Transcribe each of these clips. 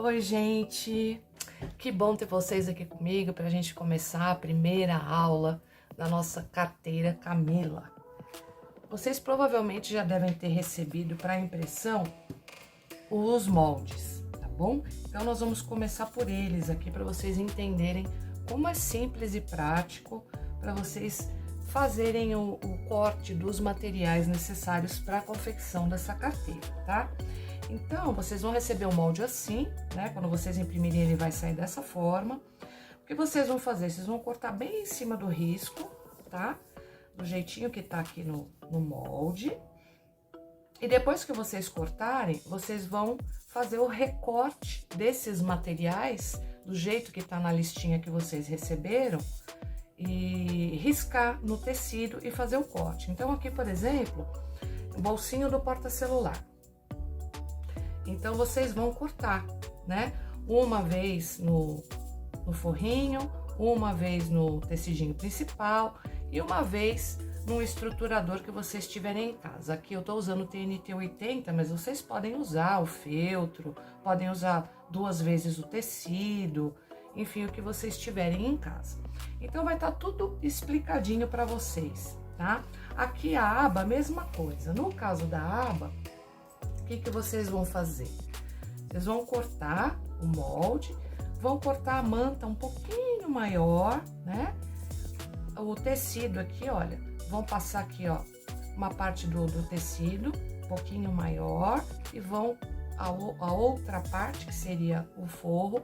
Oi, gente! Que bom ter vocês aqui comigo para a gente começar a primeira aula da nossa carteira Camila. Vocês provavelmente já devem ter recebido para impressão os moldes, tá bom? Então, nós vamos começar por eles aqui para vocês entenderem como é simples e prático para vocês fazerem o corte dos materiais necessários para a confecção dessa carteira, tá? Então, vocês vão receber o molde assim, né? Quando vocês imprimirem, ele vai sair dessa forma. O que vocês vão fazer? Vocês vão cortar bem em cima do risco, tá? Do jeitinho que tá aqui no molde. E depois que vocês cortarem, vocês vão fazer o recorte desses materiais, do jeito que tá na listinha que vocês receberam, e riscar no tecido e fazer o corte. Então, aqui, por exemplo, o bolsinho do porta-celular. Então, vocês vão cortar, né? Uma vez no forrinho, uma vez no tecidinho principal e uma vez no estruturador que vocês tiverem em casa. Aqui eu tô usando o TNT 80, mas vocês podem usar o feltro, podem usar 2 vezes o tecido, enfim, o que vocês tiverem em casa. Então, vai estar tudo explicadinho para vocês, tá? Aqui a aba, mesma coisa. No caso da aba, o que vocês vão fazer? Vocês vão cortar o molde, vão cortar a manta um pouquinho maior, né? O tecido aqui, olha, vão passar aqui, ó, uma parte do tecido um pouquinho maior e vão a outra parte, que seria o forro,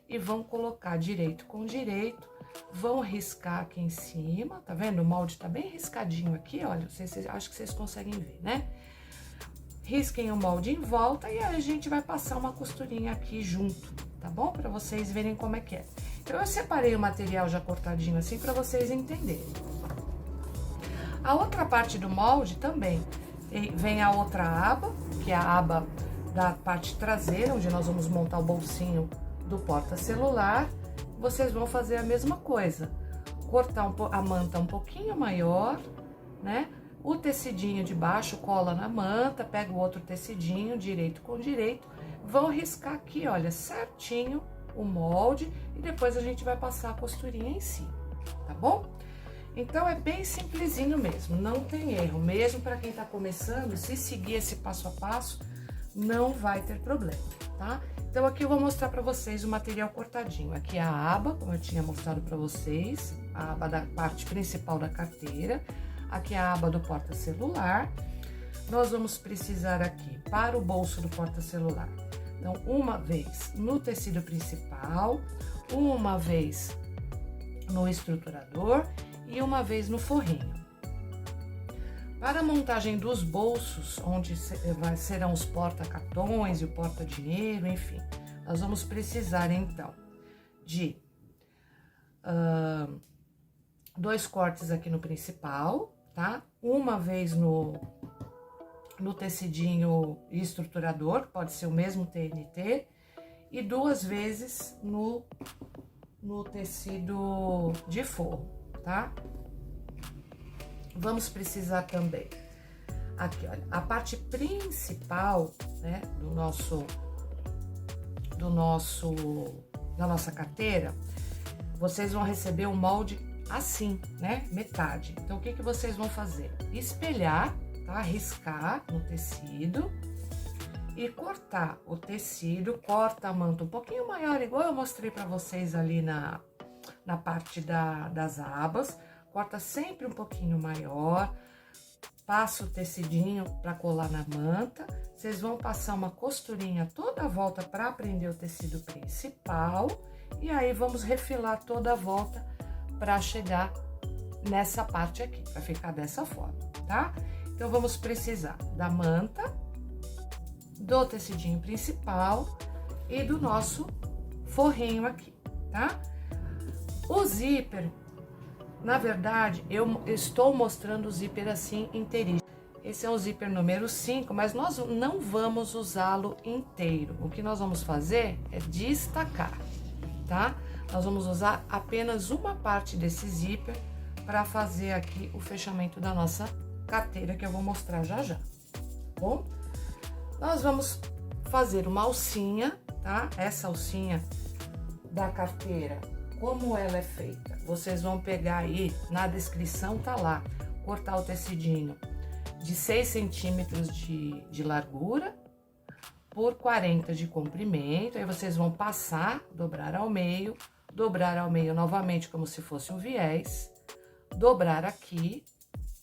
e vão colocar direito com direito, vão riscar aqui em cima, tá vendo? O molde tá bem riscadinho aqui, olha, acho que vocês conseguem ver, né? Risquem o molde em volta e aí a gente vai passar uma costurinha aqui junto, tá bom? Para vocês verem como é que é. Então, eu separei o material já cortadinho assim para vocês entenderem. A outra parte do molde também vem a outra aba, que é a aba da parte traseira, onde nós vamos montar o bolsinho do porta-celular. Vocês vão fazer a mesma coisa, cortar a manta um pouquinho maior, né? O tecidinho de baixo cola na manta, pega o outro tecidinho, direito com direito, vão riscar aqui, olha, certinho o molde e depois a gente vai passar a costurinha em cima, tá bom? Então, é bem simplesinho mesmo, não tem erro, mesmo para quem tá começando, se seguir esse passo a passo, não vai ter problema, tá? Então, aqui eu vou mostrar para vocês o material cortadinho. Aqui é a aba, como eu tinha mostrado para vocês, a aba da parte principal da carteira. Aqui é a aba do porta-celular. Nós vamos precisar aqui para o bolso do porta-celular. Então, uma vez no tecido principal, uma vez no estruturador e uma vez no forrinho. Para a montagem dos bolsos, onde serão os porta-cartões e o porta-dinheiro, enfim, nós vamos precisar, então, de 2 cortes aqui no principal, tá? Uma vez no tecidinho estruturador, pode ser o mesmo TNT, e 2 vezes no tecido de forro, tá? Vamos precisar também, aqui, olha, a parte principal, né, da nossa carteira, vocês vão receber o molde assim, né, metade. Então, o que vocês vão fazer? Espelhar, tá? Riscar no tecido e cortar o tecido, corta a manta um pouquinho maior, igual eu mostrei pra vocês ali na parte das abas, corta sempre um pouquinho maior, passa o tecidinho pra colar na manta, vocês vão passar uma costurinha toda a volta pra prender o tecido principal, e aí vamos refilar toda a volta para chegar nessa parte aqui, para ficar dessa forma, tá? Então, vamos precisar da manta, do tecidinho principal e do nosso forrinho aqui, tá? O zíper, na verdade, eu estou mostrando o zíper assim inteirinho. Esse é o zíper número 5, mas nós não vamos usá-lo inteiro. O que nós vamos fazer é destacar, tá? Nós vamos usar apenas uma parte desse zíper para fazer aqui o fechamento da nossa carteira, que eu vou mostrar já já, tá bom? Nós vamos fazer uma alcinha, tá? Essa alcinha da carteira, como ela é feita? Vocês vão pegar aí, na descrição tá lá, cortar o tecidinho de 6 centímetros de largura por 40 de comprimento. Aí vocês vão passar, dobrar ao meio novamente como se fosse um viés, dobrar aqui,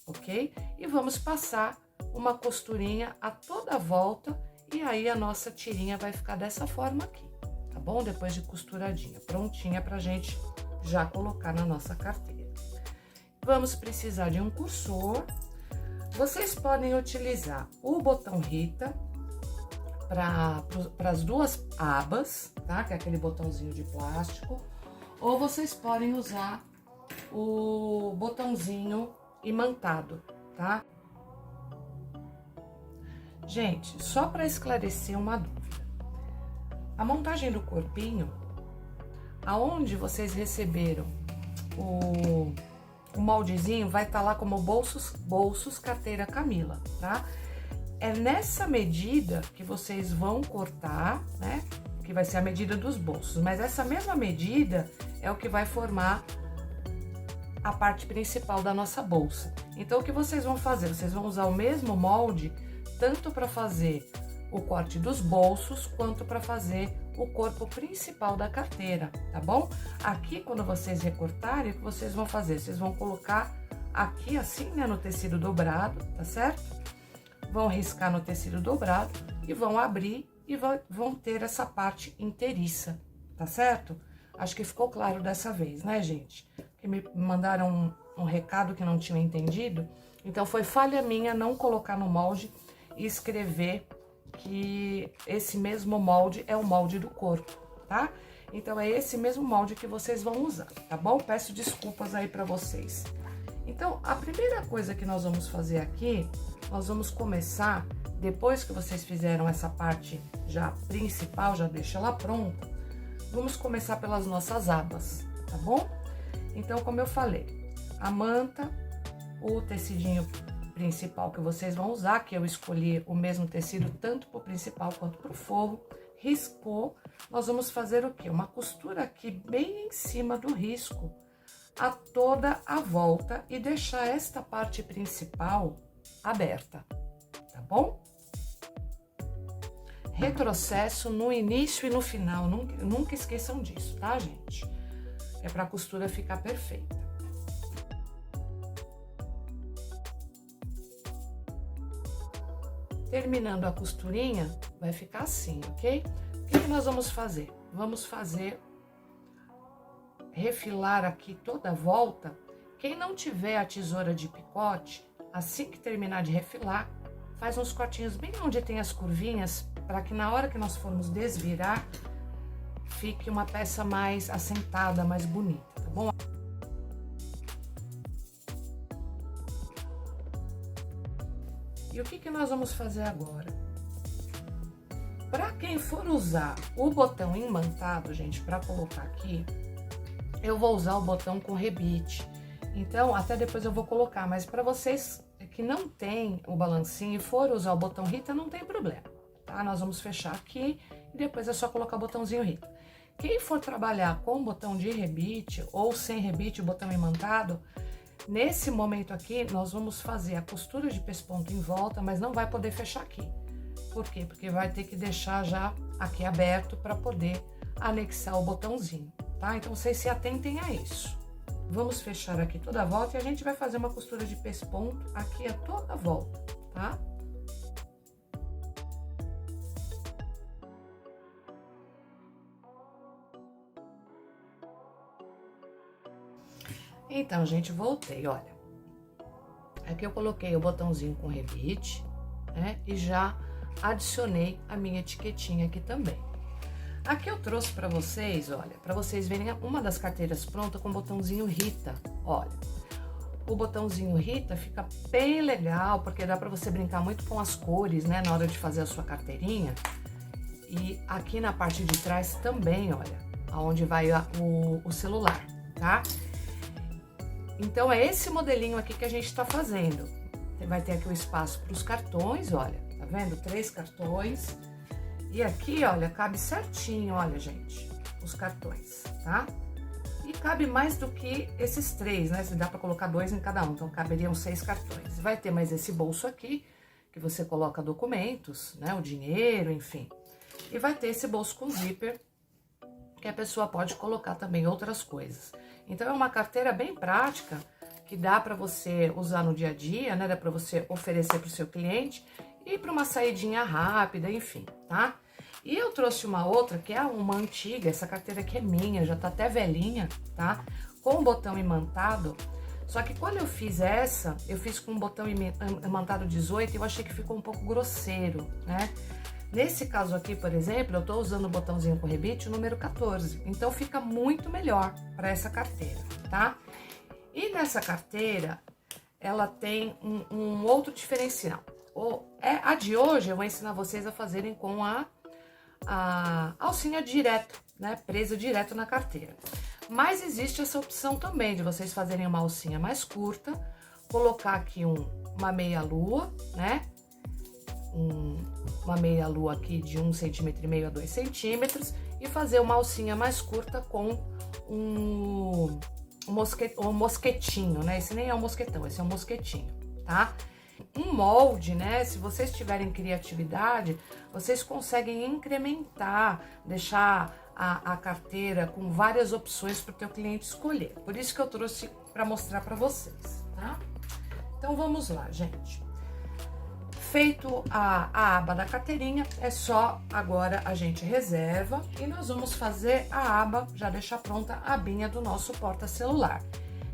ok? E vamos passar uma costurinha a toda a volta e aí a nossa tirinha vai ficar dessa forma aqui, tá bom? Depois de costuradinha, prontinha pra gente já colocar na nossa carteira. Vamos precisar de um cursor. Vocês podem utilizar o botão Rita para as duas abas, tá? Que é aquele botãozinho de plástico. Ou vocês podem usar o botãozinho imantado, tá? Gente, só para esclarecer uma dúvida. A montagem do corpinho, aonde vocês receberam o moldezinho, vai estar lá como bolsos carteira Camila, tá? É nessa medida que vocês vão cortar, né? Que vai ser a medida dos bolsos, mas essa mesma medida é o que vai formar a parte principal da nossa bolsa. Então, o que vocês vão fazer? Vocês vão usar o mesmo molde, tanto para fazer o corte dos bolsos, quanto para fazer o corpo principal da carteira, tá bom? Aqui, quando vocês recortarem, o que vocês vão fazer? Vocês vão colocar aqui assim, né, no tecido dobrado, tá certo? Vão riscar no tecido dobrado e vão abrir e vão ter essa parte inteiriça, tá certo? Acho que ficou claro dessa vez, né, gente? Que me mandaram um recado que não tinha entendido, então foi falha minha não colocar no molde e escrever que esse mesmo molde é o molde do corpo, tá? Então, é esse mesmo molde que vocês vão usar, tá bom? Peço desculpas aí pra vocês. Então, a primeira coisa que nós vamos fazer aqui, nós vamos começar, depois que vocês fizeram essa parte já principal, já deixa ela pronta, vamos começar pelas nossas abas, tá bom? Então, como eu falei, a manta, o tecidinho principal que vocês vão usar, que eu escolhi o mesmo tecido tanto pro principal quanto pro forro, riscou, nós vamos fazer o quê? Uma costura aqui bem em cima do risco, a toda a volta e deixar esta parte principal aberta, tá bom? Retrocesso no início e no final, nunca esqueçam disso, tá, gente? É pra costura ficar perfeita. Terminando a costurinha, vai ficar assim, ok? O que nós vamos fazer? Vamos refilar aqui toda a volta. Quem não tiver a tesoura de picote, assim que terminar de refilar, faz uns cortinhos bem onde tem as curvinhas, para que na hora que nós formos desvirar, fique uma peça mais assentada, mais bonita, tá bom? E o que nós vamos fazer agora? Para quem for usar o botão imantado, gente, para colocar aqui, eu vou usar o botão com rebite. Então, até depois eu vou colocar, mas para vocês que não tem o balancinho e for usar o botão Rita, não tem problema, tá? Nós vamos fechar aqui e depois é só colocar o botãozinho Rita. Quem for trabalhar com o botão de rebite ou sem rebite, o botão imantado, nesse momento aqui, nós vamos fazer a costura de pesponto em volta, mas não vai poder fechar aqui. Por quê? Porque vai ter que deixar já aqui aberto para poder anexar o botãozinho, tá? Então, vocês se atentem a isso. Vamos fechar aqui toda a volta e a gente vai fazer uma costura de pesponto aqui a toda a volta, tá? Então, gente, voltei, olha. Aqui eu coloquei o botãozinho com rebite, né? E já adicionei a minha etiquetinha aqui também. Aqui eu trouxe pra vocês, olha, pra vocês verem uma das carteiras pronta com o botãozinho Rita, olha. O botãozinho Rita fica bem legal, porque dá pra você brincar muito com as cores, né, na hora de fazer a sua carteirinha. E aqui na parte de trás também, olha, aonde vai o celular, tá? Então, é esse modelinho aqui que a gente tá fazendo. Vai ter aqui o espaço para os cartões, olha, tá vendo? 3 cartões. E aqui, olha, cabe certinho, olha, gente, os cartões, tá? E cabe mais do que esses 3, né? Se dá pra colocar 2 em cada um, então caberiam 6 cartões. Vai ter mais esse bolso aqui, que você coloca documentos, né? O dinheiro, enfim. E vai ter esse bolso com zíper, que a pessoa pode colocar também outras coisas. Então, é uma carteira bem prática, que dá para você usar no dia a dia, né? Dá para você oferecer para o seu cliente e para uma saidinha rápida, enfim, tá? E eu trouxe uma outra, que é uma antiga, essa carteira aqui é minha, já tá até velhinha, tá? Com botão imantado. Só que quando eu fiz essa, eu fiz com um botão imantado 18 e eu achei que ficou um pouco grosseiro, né? Nesse caso aqui, por exemplo, eu tô usando o botãozinho com rebite, o número 14. Então, fica muito melhor para essa carteira, tá? E nessa carteira, ela tem um outro diferencial. A de hoje, eu vou ensinar vocês a fazerem com a alcinha direto, né? Presa direto na carteira. Mas existe essa opção também de vocês fazerem uma alcinha mais curta, colocar aqui uma meia-lua, né? Uma meia-lua aqui de 1,5 cm a 2 centímetros e fazer uma alcinha mais curta com um mosquetinho, né? Esse nem é um mosquetão, esse é um mosquetinho, tá? Um molde, né? Se vocês tiverem criatividade, vocês conseguem incrementar, deixar a carteira com várias opções para o teu cliente escolher. Por isso que eu trouxe para mostrar para vocês, tá? Então, vamos lá, gente. Feito a aba da carteirinha, é só agora a gente reserva e nós vamos fazer a aba, já deixar pronta a abinha do nosso porta-celular.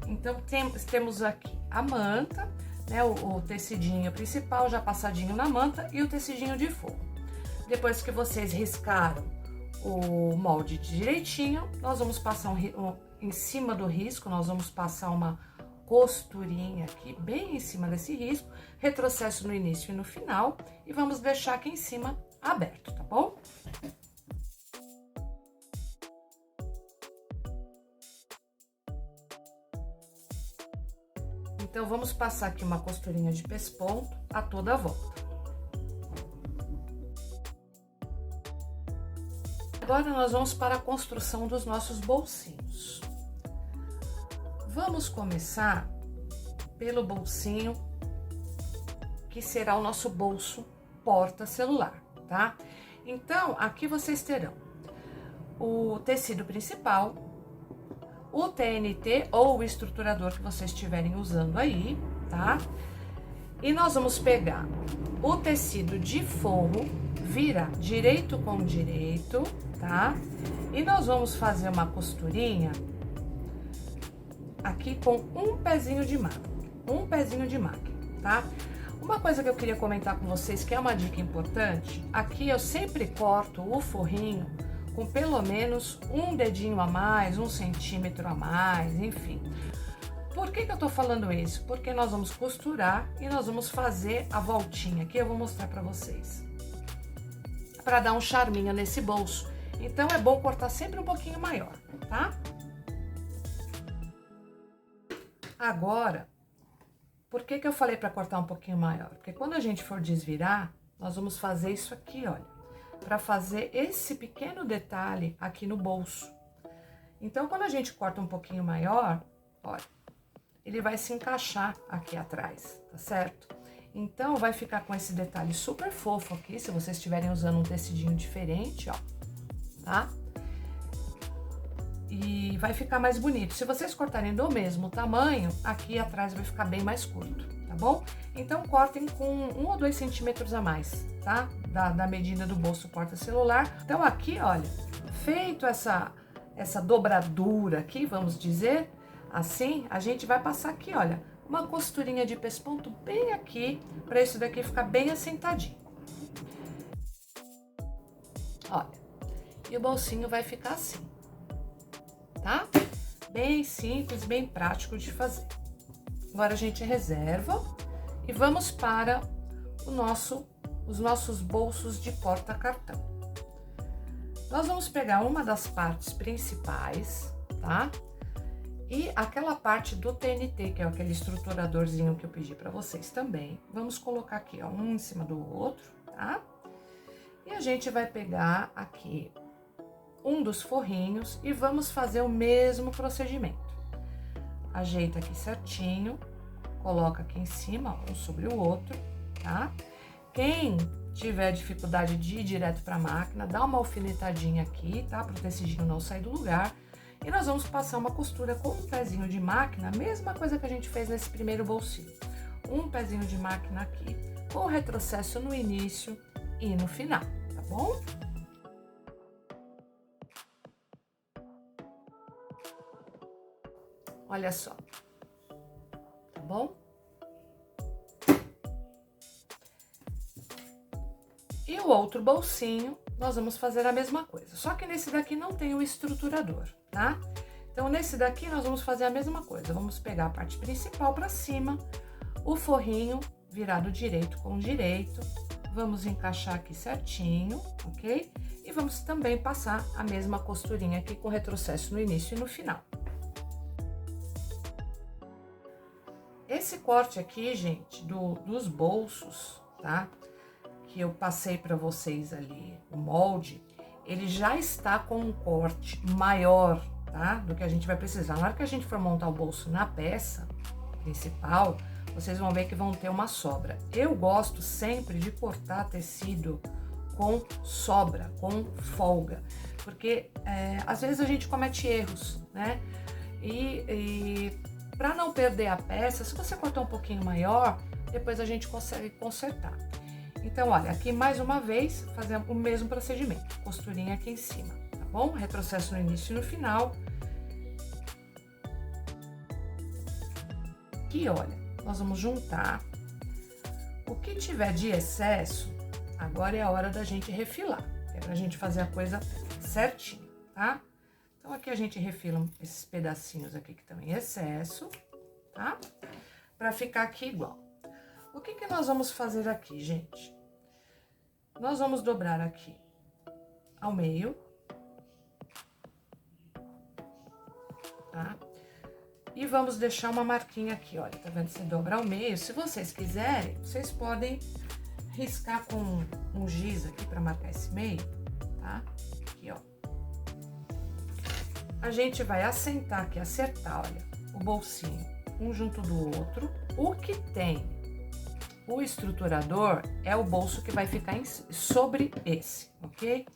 Então, temos aqui a manta, né, o tecidinho principal já passadinho na manta e o tecidinho de forro. Depois que vocês riscaram o molde direitinho, nós vamos passar em cima do risco, nós vamos passar uma costurinha aqui, bem em cima desse risco, retrocesso no início e no final, e vamos deixar aqui em cima aberto, tá bom? Então, vamos passar aqui uma costurinha de pesponto a toda a volta. Agora, nós vamos para a construção dos nossos bolsinhos. Vamos começar pelo bolsinho, que será o nosso bolso porta-celular, tá? Então, aqui vocês terão o tecido principal, o TNT ou o estruturador que vocês estiverem usando aí, tá? E nós vamos pegar o tecido de forro, virar direito com direito, tá? E nós vamos fazer uma costurinha aqui com um pezinho de máquina, tá? Uma coisa que eu queria comentar com vocês, que é uma dica importante, aqui eu sempre corto o forrinho com pelo menos um dedinho a mais, 1 centímetro a mais, enfim. Por que eu tô falando isso? Porque nós vamos costurar e nós vamos fazer a voltinha aqui, eu vou mostrar pra vocês. Pra dar um charminho nesse bolso. Então, é bom cortar sempre um pouquinho maior, tá? Agora, por que eu falei pra cortar um pouquinho maior? Porque quando a gente for desvirar, nós vamos fazer isso aqui, olha. Pra fazer esse pequeno detalhe aqui no bolso. Então, quando a gente corta um pouquinho maior, olha, ele vai se encaixar aqui atrás, tá certo? Então, vai ficar com esse detalhe super fofo aqui, se vocês estiverem usando um tecidinho diferente, ó, tá? E vai ficar mais bonito. Se vocês cortarem do mesmo tamanho, aqui atrás vai ficar bem mais curto, tá bom? Então, cortem com 1 ou 2 centímetros a mais, tá? Da medida do bolso porta-celular. Então, aqui, olha, feito essa dobradura aqui, vamos dizer, assim, a gente vai passar aqui, olha, uma costurinha de pesponto bem aqui, para isso daqui ficar bem assentadinho. Olha, e o bolsinho vai ficar assim, tá? Bem simples, bem prático de fazer. Agora a gente reserva e vamos para os nossos bolsos de porta-cartão. Nós vamos pegar uma das partes principais, tá? E aquela parte do TNT, que é aquele estruturadorzinho que eu pedi para vocês também. Vamos colocar aqui, ó, um em cima do outro, tá? E a gente vai pegar aqui um dos forrinhos e vamos fazer o mesmo procedimento. Ajeita aqui certinho, coloca aqui em cima, um sobre o outro, tá? Quem tiver dificuldade de ir direto para a máquina, dá uma alfinetadinha aqui, tá? Para o tecidinho não sair do lugar. E nós vamos passar uma costura com um pezinho de máquina, mesma coisa que a gente fez nesse primeiro bolsinho. Um pezinho de máquina aqui, com retrocesso no início e no final, tá bom? Olha só, tá bom? E o outro bolsinho, nós vamos fazer a mesma coisa, só que nesse daqui não tem o estruturador, tá? Então, nesse daqui nós vamos fazer a mesma coisa, vamos pegar a parte principal para cima, o forrinho virado direito com direito, vamos encaixar aqui certinho, ok? E vamos também passar a mesma costurinha aqui com retrocesso no início e no final. Esse corte aqui, gente, dos bolsos, tá? Que eu passei para vocês ali, o molde, ele já está com um corte maior, tá? Do que a gente vai precisar. Na hora que a gente for montar o bolso na peça principal, vocês vão ver que vão ter uma sobra. Eu gosto sempre de cortar tecido com sobra, com folga, porque às vezes a gente comete erros, né? E para não perder a peça, se você cortar um pouquinho maior, depois a gente consegue consertar. Então, olha, aqui mais uma vez, fazemos o mesmo procedimento. Costurinha aqui em cima, tá bom? Retrocesso no início e no final. Aqui, olha, nós vamos juntar. O que tiver de excesso, agora é a hora da gente refilar, que é pra gente fazer a coisa certinho, tá? Então, aqui a gente refila esses pedacinhos aqui que estão em excesso, tá? Pra ficar aqui igual. O que que nós vamos fazer aqui, gente? Nós vamos dobrar aqui ao meio, tá? E vamos deixar uma marquinha aqui, olha, tá vendo? Você dobra ao meio. Se vocês quiserem, vocês podem riscar com um giz aqui pra marcar esse meio, tá? Aqui, ó. A gente vai assentar aqui, acertar, olha, o bolsinho um junto do outro. O que tem o estruturador é o bolso que vai ficar sobre esse, ok?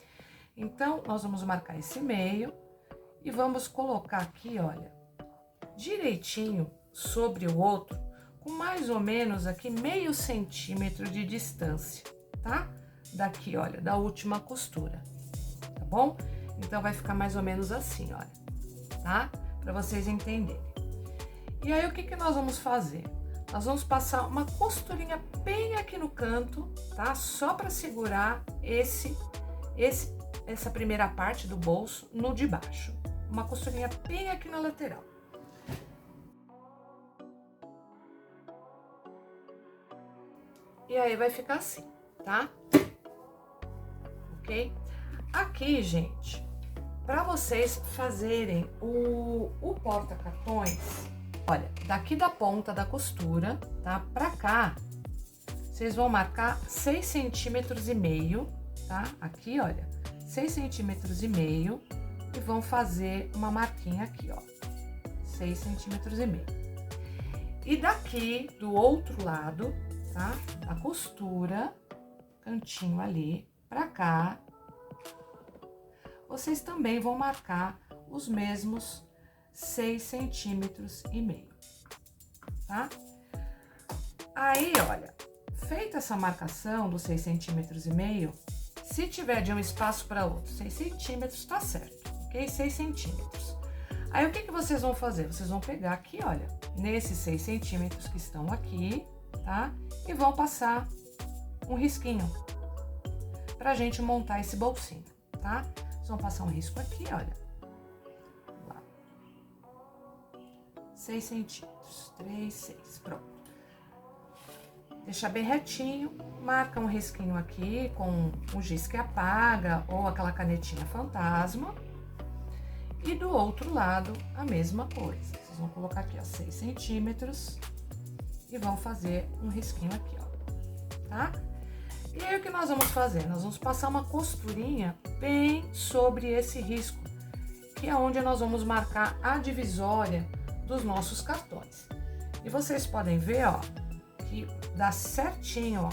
Então, nós vamos marcar esse meio e vamos colocar aqui, olha, direitinho sobre o outro, com mais ou menos aqui meio centímetro de distância, tá? Daqui, olha, da última costura, tá bom? Então, vai ficar mais ou menos assim, olha, tá? Pra vocês entenderem. E aí, o que que nós vamos fazer? Nós vamos passar uma costurinha bem aqui no canto, tá? Só para segurar essa primeira parte do bolso no de baixo. Uma costurinha bem aqui na lateral. E aí vai ficar assim, tá? Ok? Aqui, gente, para vocês fazerem o porta-cartões, olha, daqui da ponta da costura, tá? Pra cá, vocês vão marcar 6,5 centímetros, tá? Aqui, olha, 6,5 centímetros e vão fazer uma marquinha aqui, ó, 6,5 centímetros. E daqui, do outro lado, tá? Da costura, cantinho ali, pra cá, vocês também vão marcar os mesmos 6,5 centímetros, tá? Aí, olha, feita essa marcação dos 6,5 centímetros, se tiver de um espaço para outro, 6 centímetros, tá certo, ok? 6 centímetros. Aí, o que que vocês vão fazer? Vocês vão pegar aqui, olha, nesses 6 centímetros que estão aqui, tá? E vão passar um risquinho pra gente montar esse bolsinho, tá? Vocês vão passar um risco aqui, olha. 6 centímetros, 3, 6, pronto. Deixa bem retinho, marca um risquinho aqui com um giz que apaga ou aquela canetinha fantasma. E do outro lado, a mesma coisa. Vocês vão colocar aqui, ó, 6 centímetros e vão fazer um risquinho aqui, ó, tá? E aí o que nós vamos fazer? Nós vamos passar uma costurinha bem sobre esse risco, que é onde nós vamos marcar a divisória dos nossos cartões. E vocês podem ver, ó, que dá certinho, ó,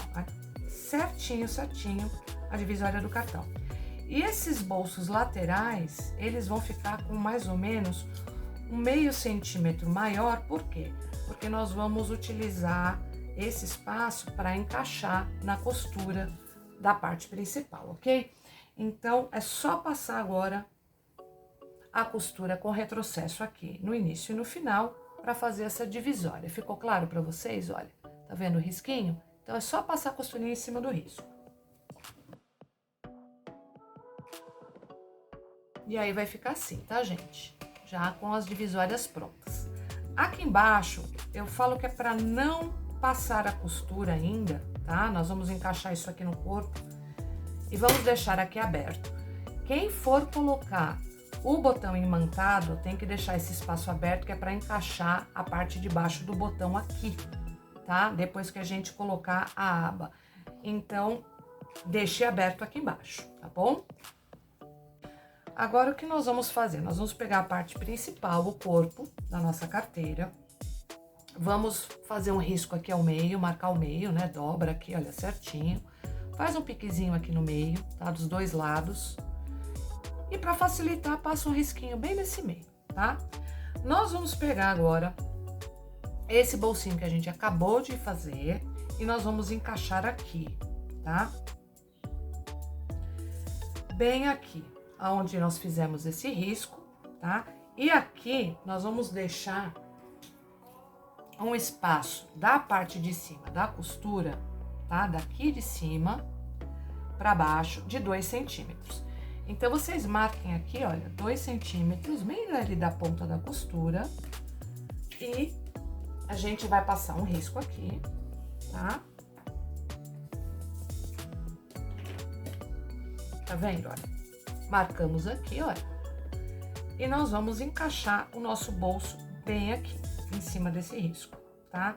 certinho a divisória do cartão. E esses bolsos laterais, eles vão ficar com mais ou menos um meio centímetro maior, por quê? Porque nós vamos utilizar esse espaço para encaixar na costura da parte principal, ok? Então, é só passar agora a costura com retrocesso aqui no início e no final para fazer essa divisória. Ficou claro para vocês? Olha, tá vendo o risquinho? Então, é só passar a costurinha em cima do risco. E aí vai ficar assim, tá, gente? Já com as divisórias prontas. Aqui embaixo, eu falo que é para não passar a costura ainda, tá? Nós vamos encaixar isso aqui no corpo e vamos deixar aqui aberto. Quem for colocar o botão imantado, tem que deixar esse espaço aberto, que é para encaixar a parte de baixo do botão aqui, tá? Depois que a gente colocar a aba. Então, deixe aberto aqui embaixo, tá bom? Agora, o que nós vamos fazer? Nós vamos pegar a parte principal, o corpo da nossa carteira. Vamos fazer um risco aqui ao meio, marcar o meio, né? Dobra aqui, olha, certinho. Faz um piquezinho aqui no meio, tá? Dos dois lados. E para facilitar, passa um risquinho bem nesse meio, tá? Nós vamos pegar agora esse bolsinho que a gente acabou de fazer e nós vamos encaixar aqui, tá? Bem aqui, aonde nós fizemos esse risco, tá? E aqui nós vamos deixar um espaço da parte de cima da costura, tá? Daqui de cima para baixo de 2 centímetros. Então, vocês marquem aqui, olha, 2 centímetros, bem ali da ponta da costura. E a gente vai passar um risco aqui, tá? Tá vendo, olha? Marcamos aqui, olha. E nós vamos encaixar o nosso bolso bem aqui, em cima desse risco, tá?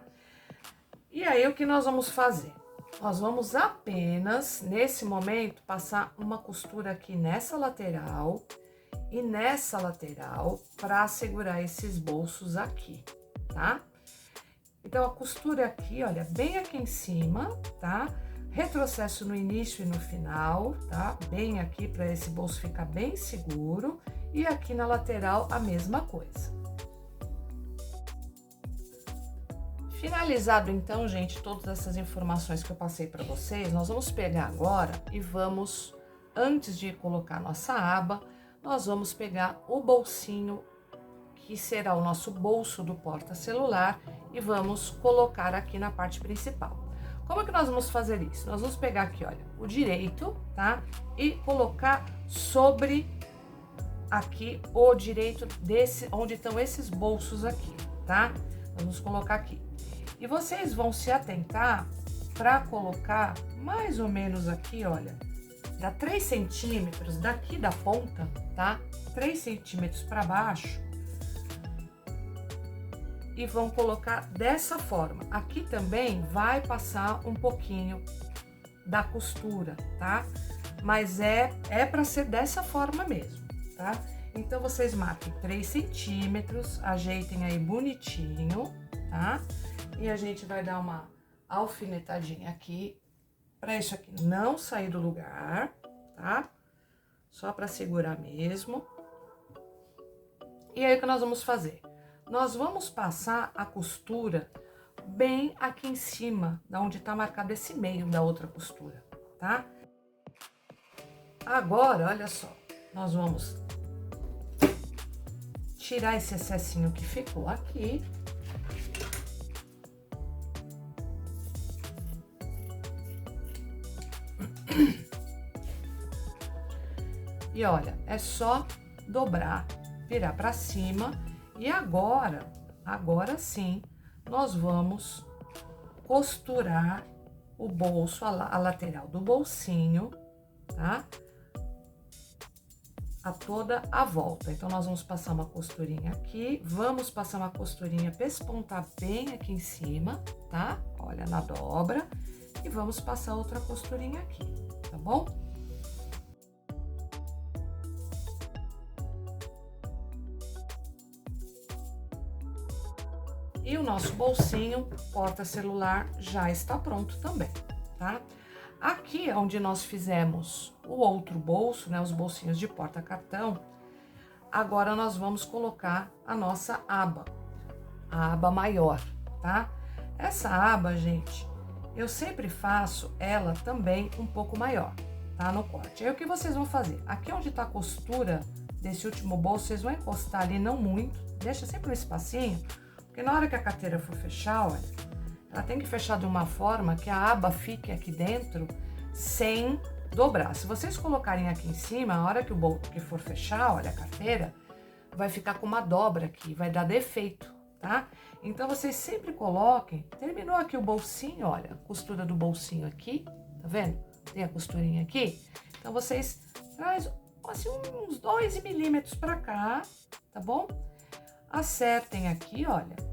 E aí, o que nós vamos fazer? Nós vamos apenas, nesse momento, passar uma costura aqui nessa lateral e nessa lateral para segurar esses bolsos aqui, tá? Então, a costura aqui, olha, bem aqui em cima, tá? Retrocesso no início e no final, tá? Bem aqui para esse bolso ficar bem seguro. E aqui na lateral, a mesma coisa. Finalizado, então, gente, todas essas informações que eu passei para vocês, nós vamos pegar agora e vamos, antes de colocar a nossa aba, nós vamos pegar o bolsinho, que será o nosso bolso do porta-celular, e vamos colocar aqui na parte principal. Como é que nós vamos fazer isso? Nós vamos pegar aqui, olha, o direito, tá? E colocar sobre aqui o direito desse, onde estão esses bolsos aqui, tá? Vamos colocar aqui. E vocês vão se atentar para colocar mais ou menos aqui, olha, dá 3 centímetros daqui da ponta, tá? 3 centímetros para baixo. E vão colocar dessa forma. Aqui também vai passar um pouquinho da costura, tá? Mas é para ser dessa forma mesmo, tá? Então, vocês marquem 3 centímetros, ajeitem aí bonitinho, tá? E a gente vai dar uma alfinetadinha aqui, para isso aqui não sair do lugar, tá? Só para segurar mesmo. E aí, o que nós vamos fazer? Nós vamos passar a costura bem aqui em cima, da onde tá marcado esse meio da outra costura, tá? Agora, olha só, nós vamos tirar esse excessinho que ficou aqui. E olha, é só dobrar, virar para cima. E agora sim, nós vamos costurar o bolso, a lateral do bolsinho, tá? A toda a volta. Então, nós vamos passar uma costurinha aqui, vamos passar uma costurinha, pespontar bem aqui em cima, tá? Olha, na dobra. e vamos passar outra costurinha aqui, tá bom? E o nosso bolsinho porta-celular já está pronto também, tá? Aqui onde nós fizemos o outro bolso, né, os bolsinhos de porta-cartão, agora nós vamos colocar a nossa aba, a aba maior, tá? Essa aba, gente, eu sempre faço ela também um pouco maior, tá? No corte. Aí o que vocês vão fazer? Aqui onde tá a costura desse último bolso, vocês vão encostar ali, não muito, deixa sempre um espacinho, porque na hora que a carteira for fechar, olha, ela tem que fechar de uma forma que a aba fique aqui dentro sem dobrar. Se vocês colocarem aqui em cima, a hora que o bolso que for fechar, olha, a carteira, vai ficar com uma dobra aqui, vai dar defeito, tá? Então, vocês sempre coloquem, terminou aqui o bolsinho, olha, a costura do bolsinho aqui, tá vendo? Tem a costurinha aqui. Então, vocês trazem assim, uns 2 milímetros pra cá, tá bom? Acertem aqui, olha.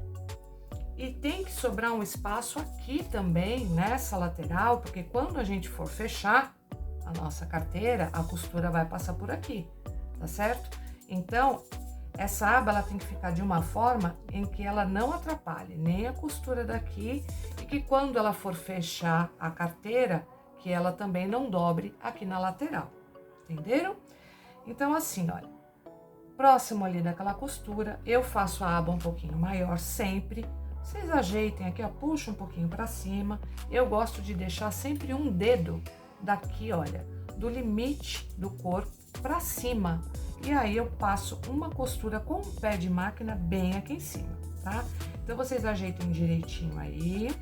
E tem que sobrar um espaço aqui também, nessa lateral, porque quando a gente for fechar a nossa carteira, a costura vai passar por aqui, tá certo? Então, essa aba, ela tem que ficar de uma forma em que ela não atrapalhe nem a costura daqui e que quando ela for fechar a carteira, que ela também não dobre aqui na lateral, entenderam? Então, assim, olha, próximo ali daquela costura, eu faço a aba um pouquinho maior sempre. Vocês ajeitem aqui, ó, puxa um pouquinho pra cima. Eu gosto de deixar sempre um dedo daqui, olha, do limite do corpo pra cima. E aí eu passo uma costura com o pé de máquina bem aqui em cima, tá? Então, vocês ajeitem direitinho aí.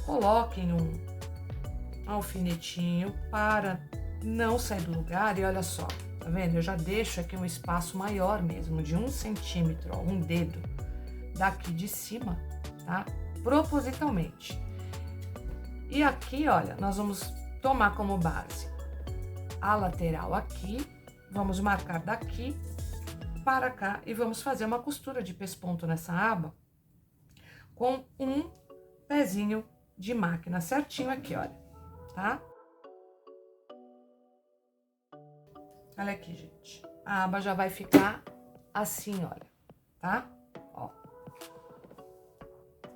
Coloquem um alfinetinho para não sair do lugar. E olha só, tá vendo? Eu já deixo aqui um espaço maior mesmo, de 1 centímetro, ó, um dedo daqui de cima, tá? Propositalmente. E aqui, olha, nós vamos tomar como base a lateral aqui, vamos marcar daqui para cá e vamos fazer uma costura de pesponto nessa aba com um pezinho de máquina certinho aqui, olha, tá? Olha aqui, gente. A aba já vai ficar assim, olha, tá? Ó.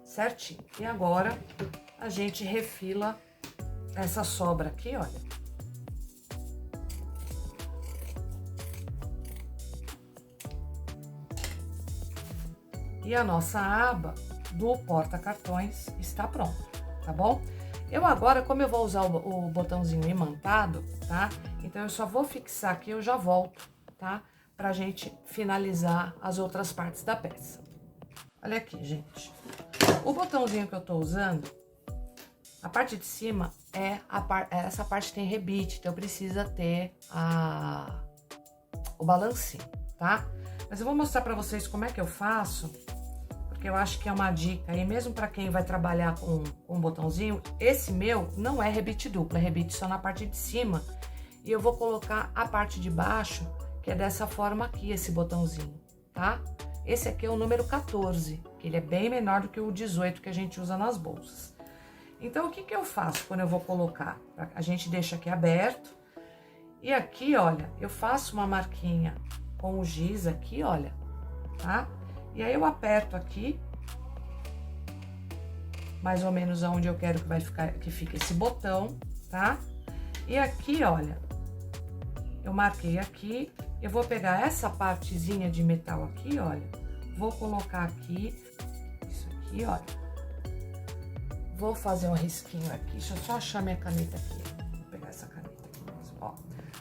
Certinho. E agora, a gente refila essa sobra aqui, olha. E a nossa aba do porta-cartões está pronta, tá bom? Eu agora, como eu vou usar o botãozinho imantado, tá? Então, eu só vou fixar aqui, eu já volto, tá? Pra gente finalizar as outras partes da peça. Olha aqui, gente. O botãozinho que eu tô usando, a parte de cima essa parte tem rebite, então precisa ter o balancinho, tá? Mas eu vou mostrar pra vocês como é que eu faço, porque eu acho que é uma dica aí, mesmo pra quem vai trabalhar com um botãozinho. Esse meu não é rebite duplo, é rebite só na parte de cima. E eu vou colocar a parte de baixo, que é dessa forma aqui, esse botãozinho, tá? Esse aqui é o número 14, que ele é bem menor do que o 18 que a gente usa nas bolsas. Então, o que que eu faço quando eu vou colocar? A gente deixa aqui aberto. E aqui, olha, eu faço uma marquinha com o giz aqui, olha, tá? E aí eu aperto aqui, mais ou menos aonde eu quero que fique esse botão, tá? E aqui, olha, eu marquei aqui, eu vou pegar essa partezinha de metal aqui, olha, vou colocar aqui, isso aqui, olha. Vou fazer um risquinho aqui, deixa eu só achar minha caneta aqui, vou pegar essa caneta aqui mesmo, ó.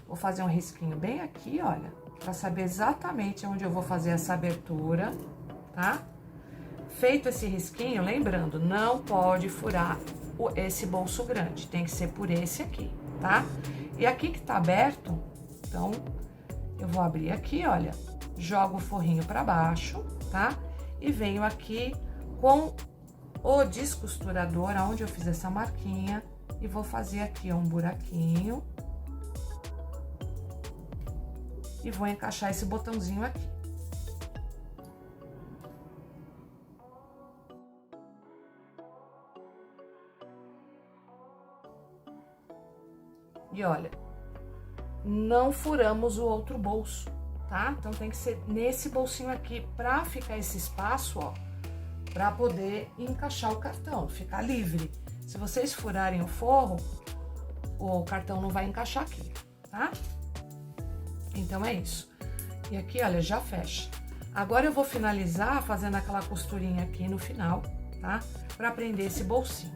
Vou fazer um risquinho bem aqui, olha, pra saber exatamente onde eu vou fazer essa abertura, tá? Feito esse risquinho, lembrando, não pode furar esse bolso grande, tem que ser por esse aqui, tá? E aqui que tá aberto, então, eu vou abrir aqui, olha, jogo o forrinho pra baixo, tá? E venho aqui com o descosturador, aonde eu fiz essa marquinha, e vou fazer aqui um buraquinho. E vou encaixar esse botãozinho aqui. E olha, não furamos o outro bolso, tá? Então tem que ser nesse bolsinho aqui pra ficar esse espaço, ó, pra poder encaixar o cartão, ficar livre. Se vocês furarem o forro, o cartão não vai encaixar aqui, tá? Então é isso. E aqui, olha, já fecha. Agora eu vou finalizar fazendo aquela costurinha aqui no final, tá? Pra prender esse bolsinho.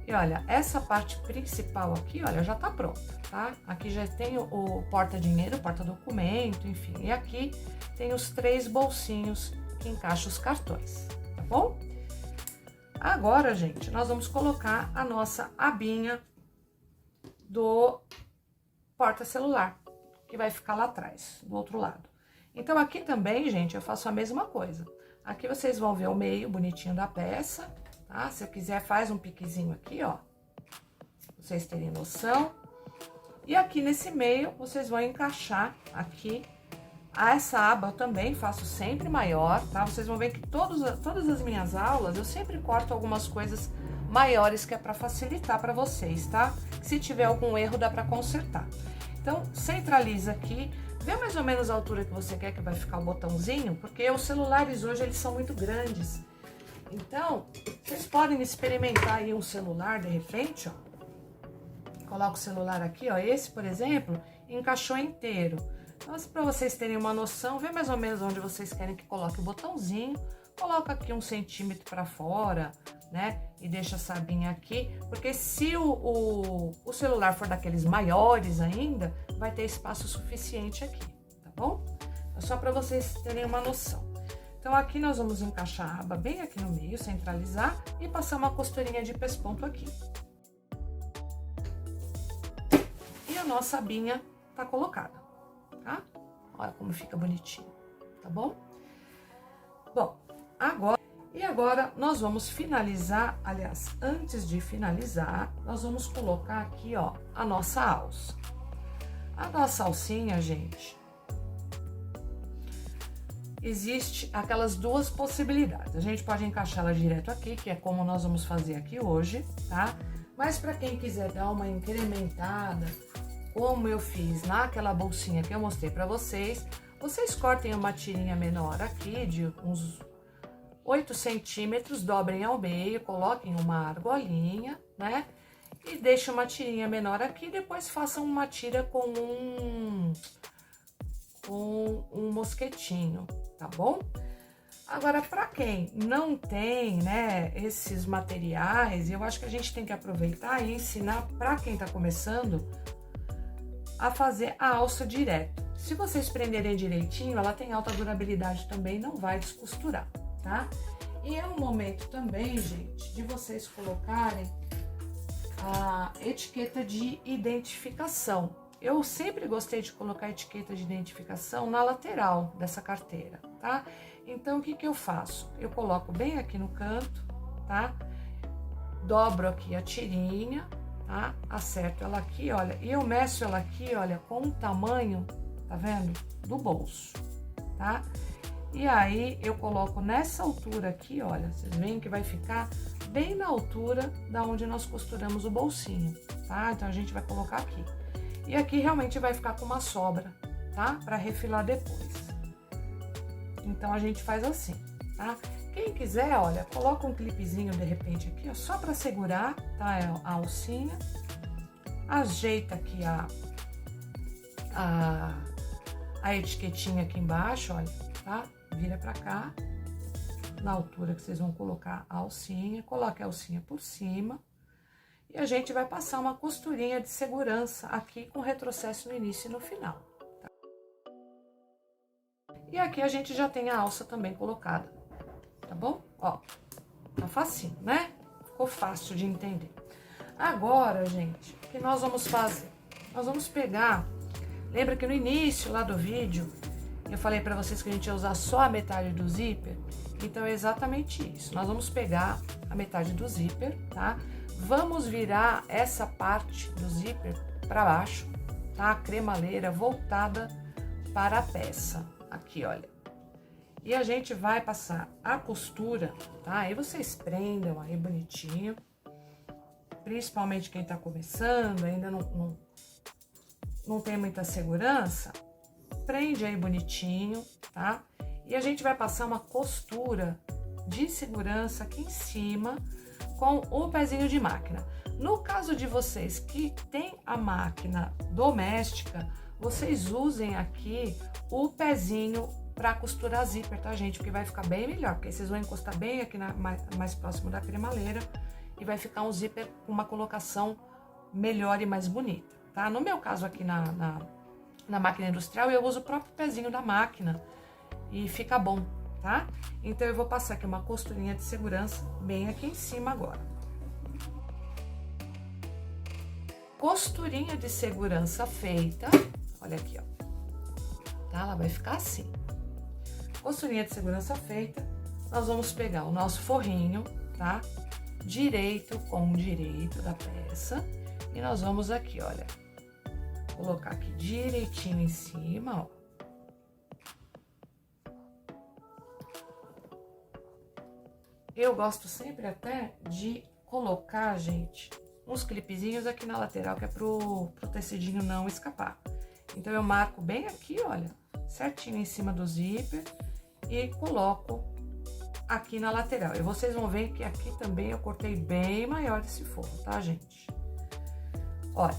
E olha, essa parte principal aqui, olha, já tá pronta, tá? Aqui já tem o porta-dinheiro, porta-documento, enfim. E aqui tem os 3 bolsinhos que encaixam os cartões, tá bom? Agora, gente, nós vamos colocar a nossa abinha do porta-celular, que vai ficar lá atrás, do outro lado. Então, aqui também, gente, eu faço a mesma coisa. Aqui vocês vão ver o meio bonitinho da peça, tá? Se eu quiser, faz um piquezinho aqui, ó, pra vocês terem noção. E aqui nesse meio, vocês vão encaixar aqui. Essa aba eu também faço sempre maior, tá? Vocês vão ver que todas as minhas aulas, eu sempre corto algumas coisas maiores, que é pra facilitar pra vocês, tá? Se tiver algum erro, dá pra consertar. Então, centraliza aqui, vê mais ou menos a altura que você quer que vai ficar o botãozinho, porque os celulares hoje, eles são muito grandes. Então, vocês podem experimentar aí um celular, de repente, ó. Coloca o celular aqui, ó. Esse, por exemplo, encaixou inteiro. Então, para vocês terem uma noção, vê mais ou menos onde vocês querem que coloque o botãozinho. Coloca aqui 1 centímetro para fora, né? E deixa essa abinha aqui, porque se o celular for daqueles maiores ainda, vai ter espaço suficiente aqui, tá bom? É só para vocês terem uma noção. Então, aqui nós vamos encaixar a aba bem aqui no meio, centralizar e passar uma costurinha de pesponto aqui. E a nossa abinha tá colocada, tá? Olha como fica bonitinho, tá bom? Bom, agora nós vamos finalizar, aliás, antes de finalizar, nós vamos colocar aqui, ó, a nossa alça. A nossa alcinha, gente, existe aquelas 2 possibilidades. A gente pode encaixar ela direto aqui, que é como nós vamos fazer aqui hoje, tá? Mas para quem quiser dar uma incrementada, como eu fiz naquela bolsinha que eu mostrei para vocês, vocês cortem uma tirinha menor aqui, de uns 8 centímetros, dobrem ao meio, coloquem uma argolinha, né? E deixem uma tirinha menor aqui, depois façam uma tira com um mosquetinho, tá bom? Agora, para quem não tem, né, esses materiais, eu acho que a gente tem que aproveitar e ensinar para quem tá começando a fazer a alça direto. Se vocês prenderem direitinho, ela tem alta durabilidade também, não vai descosturar, tá? E é um momento também, gente, de vocês colocarem a etiqueta de identificação. Eu sempre gostei de colocar a etiqueta de identificação na lateral dessa carteira, tá? Então, o que que eu faço? Eu coloco bem aqui no canto, tá? Dobro aqui a tirinha, tá? Acerto ela aqui, olha, e eu meço ela aqui, olha, com o tamanho, tá vendo? Do bolso, tá? E aí, eu coloco nessa altura aqui, olha, vocês veem que vai ficar bem na altura da onde nós costuramos o bolsinho, tá? Então, a gente vai colocar aqui. E aqui realmente vai ficar com uma sobra, tá? Pra refilar depois. Então, a gente faz assim, tá? Quem quiser, olha, coloca um clipezinho de repente aqui, ó, só pra segurar, tá? A alcinha. Ajeita aqui a etiquetinha aqui embaixo, olha, tá? Vira pra cá, na altura que vocês vão colocar a alcinha. Coloque a alcinha por cima. E a gente vai passar uma costurinha de segurança aqui com retrocesso no início e no final. Tá? E aqui a gente já tem a alça também colocada, tá bom? Ó, tá facinho, né? Ficou fácil de entender. Agora, gente, o que nós vamos fazer? Nós vamos pegar... Lembra que no início lá do vídeo, eu falei pra vocês que a gente ia usar só a metade do zíper? Então, é exatamente isso. Nós vamos pegar a metade do zíper, tá? Vamos virar essa parte do zíper para baixo, tá? A cremaleira voltada para a peça. Aqui, olha. E a gente vai passar a costura, tá? Aí vocês prendam aí bonitinho. principalmente quem tá começando, ainda não tem muita segurança, prende aí bonitinho, tá? E a gente vai passar uma costura de segurança aqui em cima com o pezinho de máquina. No caso de vocês que tem a máquina doméstica, vocês usem aqui o pezinho para costurar zíper, tá, gente? Porque vai ficar bem melhor, porque vocês vão encostar bem aqui mais próximo da cremaleira e vai ficar um zíper com uma colocação melhor e mais bonita, tá? No meu caso aqui na máquina industrial, eu uso o próprio pezinho da máquina e fica bom, tá? Então, eu vou passar aqui uma costurinha de segurança bem aqui em cima agora. Costurinha de segurança feita, olha aqui, ó, tá? Ela vai ficar assim. Costurinha de segurança feita, nós vamos pegar o nosso forrinho, tá? Direito com direito da peça e nós vamos aqui, olha, colocar aqui direitinho em cima, ó. Eu gosto sempre até de colocar, gente, uns clipezinhos aqui na lateral, que é pro tecidinho não escapar. Então, eu marco bem aqui, olha, certinho em cima do zíper e coloco aqui na lateral. E vocês vão ver que aqui também eu cortei bem maior esse forro, tá, gente? Olha,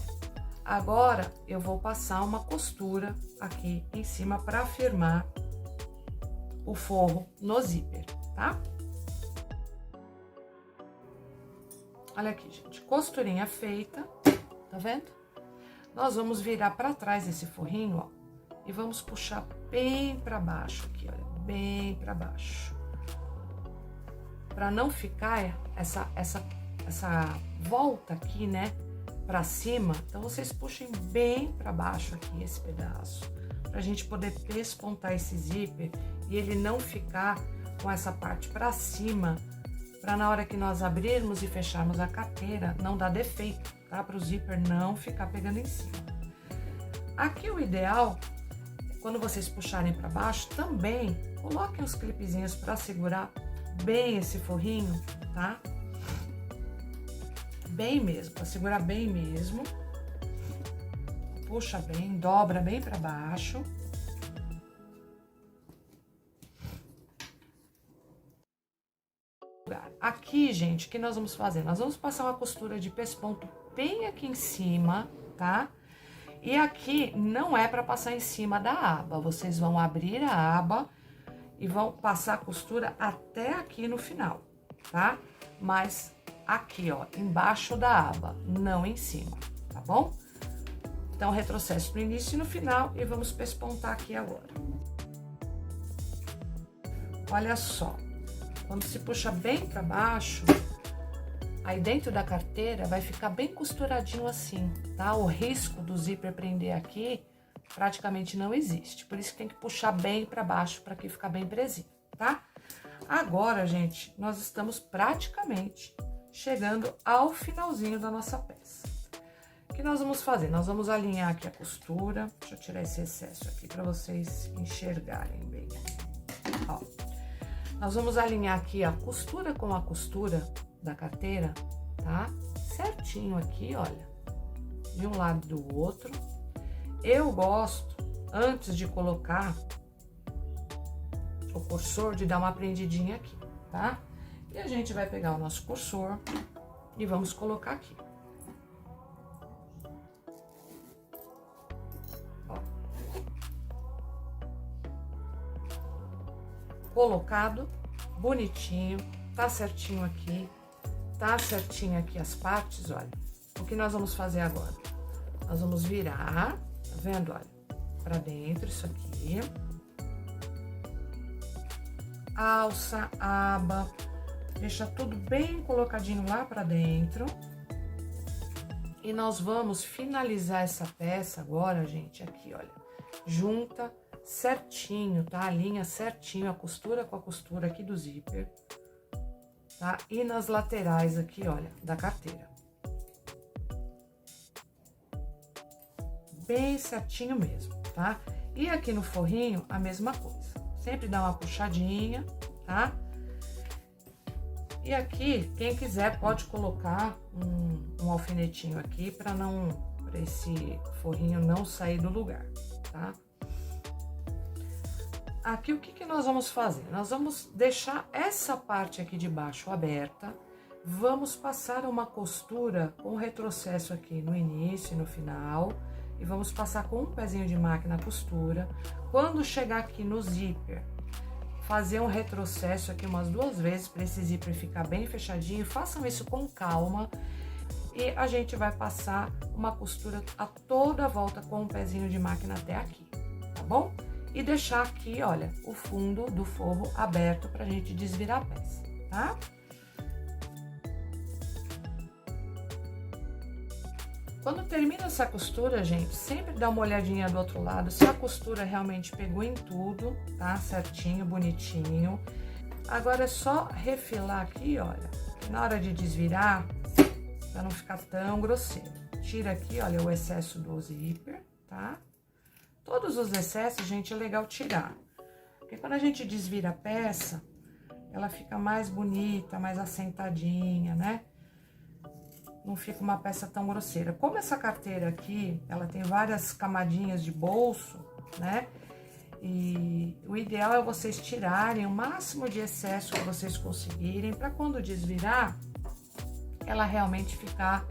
agora eu vou passar uma costura aqui em cima para firmar o forro no zíper, tá? Olha aqui, gente, costurinha feita, tá vendo? Nós vamos virar para trás esse forrinho, ó, e vamos puxar bem para baixo aqui, olha, bem para baixo. Para não ficar essa volta aqui, né, para cima, então vocês puxem bem para baixo aqui esse pedaço, pra gente poder pespontar esse zíper e ele não ficar com essa parte para cima, para na hora que nós abrirmos e fecharmos a carteira, não dar defeito, tá? Para o zíper não ficar pegando em cima. Aqui o ideal, quando vocês puxarem para baixo, também coloquem os clipezinhos para segurar bem esse forrinho, tá? Bem mesmo, para segurar bem mesmo. Puxa bem, dobra bem para baixo. Aqui, gente, o que nós vamos fazer? Nós vamos passar uma costura de pesponto bem aqui em cima, tá? E aqui não é para passar em cima da aba, vocês vão abrir a aba e vão passar a costura até aqui no final, tá? Mas aqui, ó, embaixo da aba, não em cima, tá bom? Então, retrocesso no início e no final e vamos pespontar aqui agora. Olha só. Quando se puxa bem para baixo, aí dentro da carteira vai ficar bem costuradinho assim, tá? O risco do zíper prender aqui praticamente não existe. Por isso que tem que puxar bem para baixo para que ficar bem presinho, tá? Agora, gente, nós estamos praticamente chegando ao finalzinho da nossa peça. O que nós vamos fazer? Nós vamos alinhar aqui a costura. Deixa eu tirar esse excesso aqui para vocês enxergarem bem. Ó. Nós vamos alinhar aqui a costura com a costura da carteira, tá? Certinho aqui, olha, de um lado e do outro. Eu gosto, antes de colocar o cursor, de dar uma prendidinha aqui, tá? E a gente vai pegar o nosso cursor e vamos colocar aqui. Colocado, bonitinho, tá certinho aqui as partes, olha. O que nós vamos fazer agora? Nós vamos virar, tá vendo, olha, pra dentro isso aqui. Alça, aba, deixa tudo bem colocadinho lá pra dentro. E nós vamos finalizar essa peça agora, gente, aqui, olha, junta certinho, tá? Alinha certinho a costura com a costura aqui do zíper, tá? E nas laterais aqui, olha, da carteira. Bem certinho mesmo, tá? E aqui no forrinho, a mesma coisa. Sempre dá uma puxadinha, tá? E aqui, quem quiser pode colocar um alfinetinho aqui para esse forrinho não sair do lugar, tá? Aqui o que nós vamos fazer? Nós vamos deixar essa parte aqui de baixo aberta, vamos passar uma costura com retrocesso aqui no início e no final, e vamos passar com um pezinho de máquina a costura. Quando chegar aqui no zíper, fazer um retrocesso aqui umas 2 vezes para esse zíper ficar bem fechadinho. Façam isso com calma e a gente vai passar uma costura a toda a volta com um pezinho de máquina até aqui, tá bom? E deixar aqui, olha, o fundo do forro aberto pra gente desvirar a peça, tá? Quando termina essa costura, gente, sempre dá uma olhadinha do outro lado, se a costura realmente pegou em tudo, tá? Certinho, bonitinho. Agora é só refilar aqui, olha, na hora de desvirar, pra não ficar tão grosseiro. Tira aqui, olha, o excesso do zíper, tá? Todos os excessos, gente, é legal tirar. Porque quando a gente desvira a peça, ela fica mais bonita, mais assentadinha, né? Não fica uma peça tão grosseira. Como essa carteira aqui, ela tem várias camadinhas de bolso, né? E o ideal é vocês tirarem o máximo de excesso que vocês conseguirem, para quando desvirar, ela realmente ficar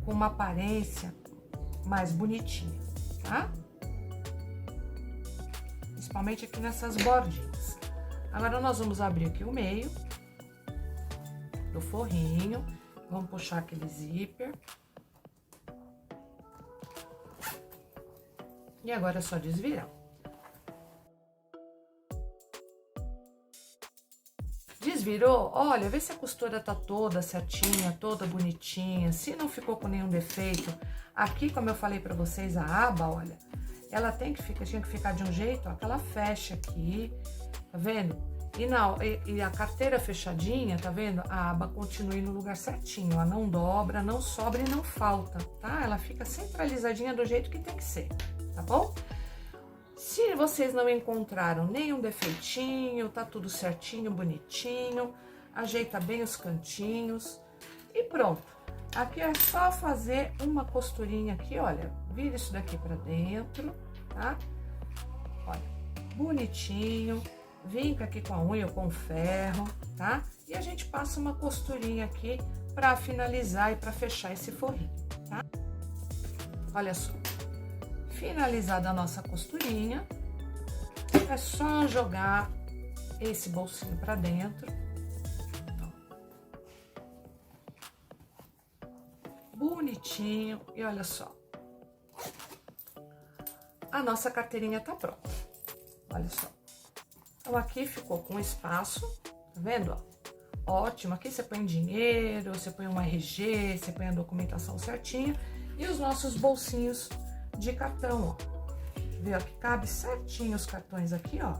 com uma aparência mais bonitinha, tá? Principalmente aqui nessas bordinhas. Agora, nós vamos abrir aqui o meio do forrinho. Vamos puxar aquele zíper. E agora é só desvirar. Desvirou? Olha, vê se a costura tá toda certinha, toda bonitinha. Se não ficou com nenhum defeito, aqui, como eu falei pra vocês, a aba, olha, ela tinha que ficar de um jeito, ó, que ela fecha aqui, tá vendo? E a carteira fechadinha, tá vendo? A aba continue no lugar certinho, ela não dobra, não sobra e não falta, tá? Ela fica centralizadinha do jeito que tem que ser, tá bom? Se vocês não encontraram nenhum defeitinho, tá tudo certinho, bonitinho, ajeita bem os cantinhos e pronto. Aqui é só fazer uma costurinha aqui, olha, vira isso daqui pra dentro, tá? Olha, bonitinho. Vinca aqui com a unha ou com o ferro, tá? E a gente passa uma costurinha aqui pra finalizar e pra fechar esse forrinho, tá? Olha só. Finalizada a nossa costurinha, é só jogar esse bolsinho pra dentro. Bonitinho. E olha só. A nossa carteirinha tá pronta. Olha só. Então, aqui ficou com espaço, tá vendo? Ó, ótimo, aqui você põe dinheiro, você põe um RG, você põe a documentação certinha. E os nossos bolsinhos de cartão, ó. Viu? Que cabe certinho os cartões aqui, ó.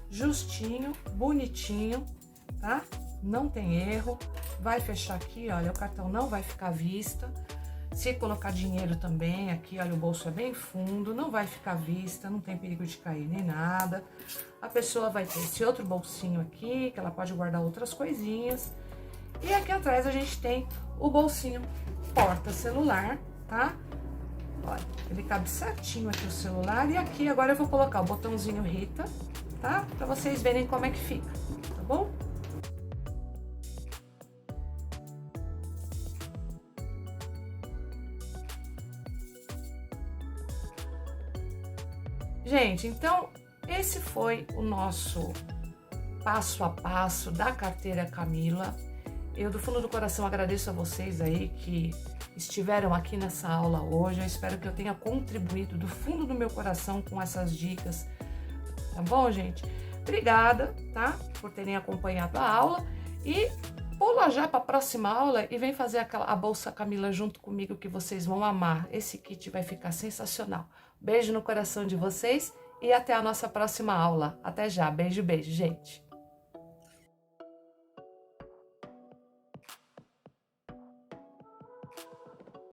Justinho, bonitinho, tá? Não tem erro. Vai fechar aqui, olha, o cartão não vai ficar à vista. Se colocar dinheiro também, aqui, olha, o bolso é bem fundo, não vai ficar à vista, não tem perigo de cair nem nada. A pessoa vai ter esse outro bolsinho aqui, que ela pode guardar outras coisinhas. E aqui atrás a gente tem o bolsinho porta-celular, tá? Olha, ele cabe certinho aqui o celular. E aqui agora eu vou colocar o botãozinho Rita, tá? Pra vocês verem como é que fica, tá bom? Gente, então, esse foi o nosso passo a passo da carteira Camila. Eu, do fundo do coração, agradeço a vocês aí que estiveram aqui nessa aula hoje. Eu espero que eu tenha contribuído do fundo do meu coração com essas dicas, tá bom, gente? Obrigada, tá? Por terem acompanhado a aula e pula já para a próxima aula e vem fazer a bolsa Camila junto comigo que vocês vão amar. Esse kit vai ficar sensacional. Beijo no coração de vocês e até a nossa próxima aula. Até já. Beijo, beijo, gente.